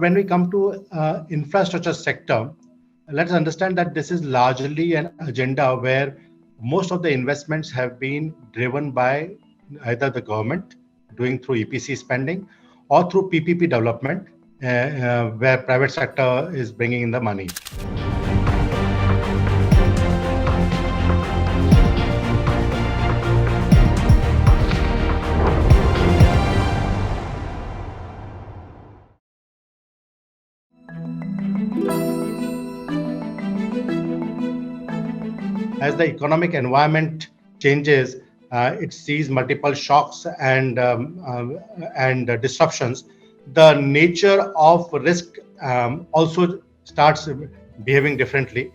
When we come to infrastructure sector, let's understand that this is largely an agenda where most of the investments have been driven by either the government doing through EPC spending or through PPP development, where private sector is bringing in the money. As the economic environment changes, it sees multiple shocks and disruptions. The nature of risk also starts behaving differently.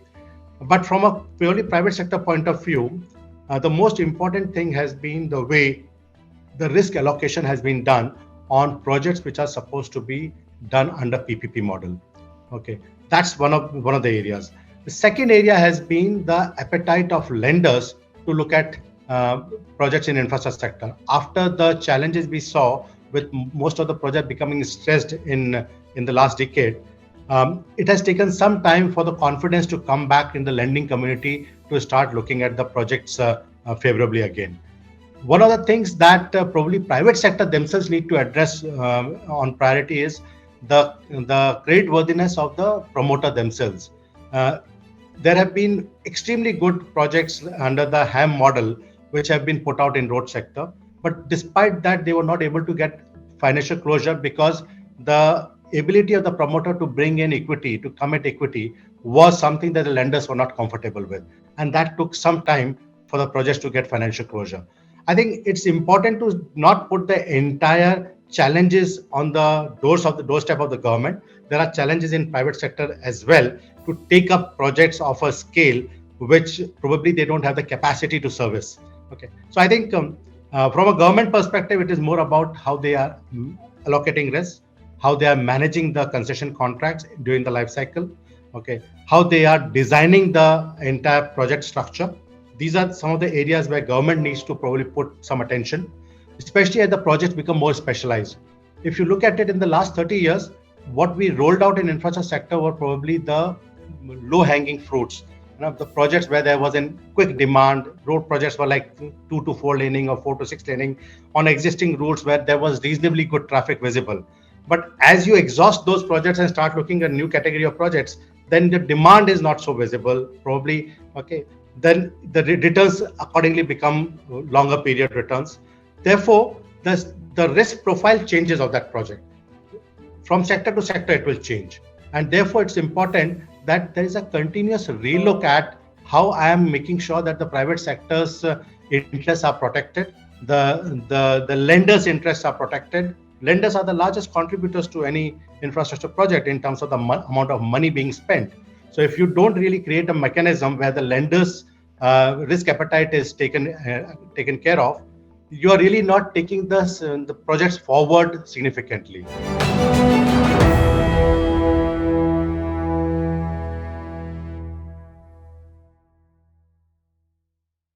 But from a purely private sector point of view, the most important thing has been the way the risk allocation has been done on projects which are supposed to be done under PPP model. Okay, that's one of the areas. The second area has been the appetite of lenders to look at projects in infrastructure sector. After the challenges we saw with most of the project becoming stressed in the last decade, it has taken some time for the confidence to come back in the lending community to start looking at the projects favorably again. One of the things that probably private sector themselves need to address on priority is the creditworthiness of the promoter themselves. Uh, there have been extremely good projects under the HAM model which have been put out in road sector, but despite that, they were not able to get financial closure because the ability of the promoter to bring in equity, to commit equity, was something that the lenders were not comfortable with, and that took some time for the projects to get financial closure. I think it's important to not put the entire challenges on the doorstep of the government. There are challenges in private sector as well to take up projects of a scale which probably they don't have the capacity to service. Okay, so I think from a government perspective, it is more about how they are allocating risk, how they are managing the concession contracts during the life cycle. Okay, how they are designing the entire project structure. These are some of the areas where government needs to probably put some attention, especially as the projects become more specialized. If you look at it in the last 30 years, what we rolled out in infrastructure sector were probably the low-hanging fruits. The projects where there was a quick demand, road projects were like 2 to 4 laning or 4 to 6 laning on existing routes where there was reasonably good traffic visible. But as you exhaust those projects and start looking at a new category of projects, then the demand is not so visible, probably. Okay, then the returns accordingly become longer period returns. Therefore, the risk profile changes of that project. From sector to sector, it will change. And therefore, it's important that there is a continuous relook at how I am making sure that the private sector's interests are protected, the lenders' interests are protected. Lenders are the largest contributors to any infrastructure project in terms of the amount of money being spent. So if you don't really create a mechanism where the lenders' risk appetite is taken care of, you are really not taking the projects forward significantly.